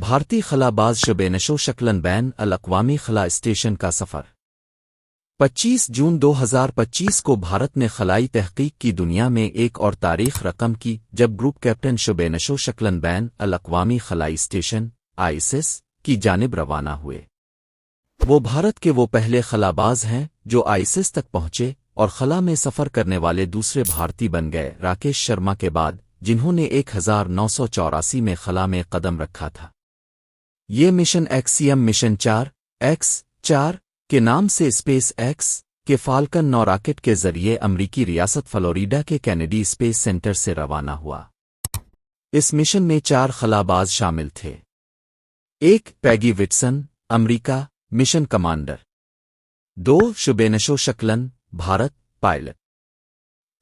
بھارتی خلا باز شبِ نشو شکلن بین الاقوامی خلا اسٹیشن کا سفر 25 جون 2025 کو بھارت نے خلائی تحقیق کی دنیا میں ایک اور تاریخ رقم کی جب گروپ کیپٹن شبِ نشو شکلن بین الاقوامی خلائی اسٹیشن ISS کی جانب روانہ ہوئے۔ وہ بھارت کے وہ پہلے خلا باز ہیں جو ISS تک پہنچے اور خلا میں سفر کرنے والے دوسرے بھارتی بن گئے راکیش شرما کے بعد، جنہوں نے 1984 میں خلا میں قدم رکھا تھا۔ یہ مشن ایکسیم مشن 4X4 کے نام سے اسپیس ایکس کے فالکن 9 راکٹ کے ذریعے امریکی ریاست فلوریڈا کے کینیڈی اسپیس سینٹر سے روانہ ہوا۔ اس مشن میں 4 خلا باز شامل تھے۔ 1 پیگی وٹسن، امریکہ، مشن کمانڈر۔ 2 شبِ نشو شکلن، بھارت، پائلٹ۔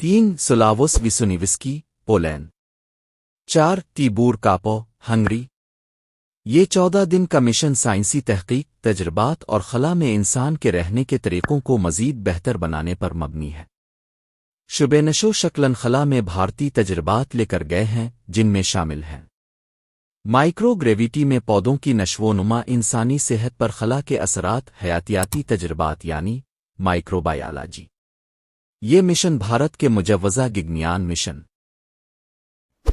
3 سلاووس وسونیوسکی، پولینڈ۔ 4 تیبور کاپو، ہنگری۔ یہ 14 دن کا مشن سائنسی تحقیق، تجربات اور خلا میں انسان کے رہنے کے طریقوں کو مزید بہتر بنانے پر مبنی ہے۔ شبِ نشو شکلن خلا میں بھارتی تجربات لے کر گئے ہیں جن میں شامل ہیں مائکرو گریویٹی میں پودوں کی نشو و نما، انسانی صحت پر خلا کے اثرات، حیاتیاتی تجربات یعنی مائکروبایولوجی۔ یہ مشن بھارت کے مجوزہ گگنیان مشن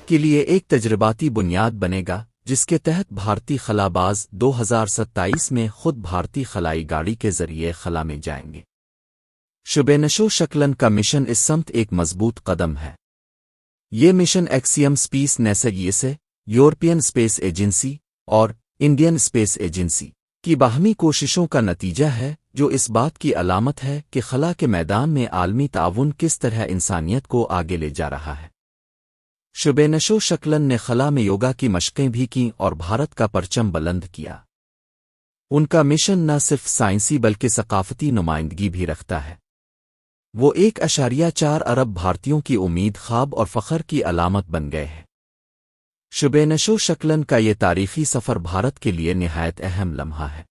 کے لیے ایک تجرباتی بنیاد بنے گا، جس کے تحت بھارتی خلا باز 2027 میں خود بھارتی خلائی گاڑی کے ذریعے خلا میں جائیں گے۔ شبِ نشو شکلن کا مشن اس سمت ایک مضبوط قدم ہے۔ یہ مشن ایکسیم اسپیس نیسگ سے یورپین اسپیس ایجنسی اور انڈین اسپیس ایجنسی کی باہمی کوششوں کا نتیجہ ہے، جو اس بات کی علامت ہے کہ خلا کے میدان میں عالمی تعاون کس طرح انسانیت کو آگے لے جا رہا ہے۔ شبِ نشو شکلن نے خلا میں یوگا کی مشقیں بھی کیں اور بھارت کا پرچم بلند کیا۔ ان کا مشن نہ صرف سائنسی بلکہ ثقافتی نمائندگی بھی رکھتا ہے۔ وہ 1.4 ارب بھارتیوں کی امید، خواب اور فخر کی علامت بن گئے ہیں۔ شبِ نشو شکلن کا یہ تاریخی سفر بھارت کے لیے نہایت اہم لمحہ ہے۔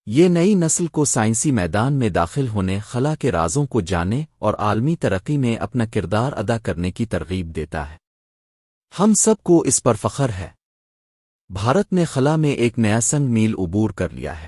یہ نئی نسل کو سائنسی میدان میں داخل ہونے، خلا کے رازوں کو جانے اور عالمی ترقی میں اپنا کردار ادا کرنے کی ترغیب دیتا ہے۔ ہم سب کو اس پر فخر ہے۔ بھارت نے خلا میں ایک نیا سنگ میل عبور کر لیا ہے۔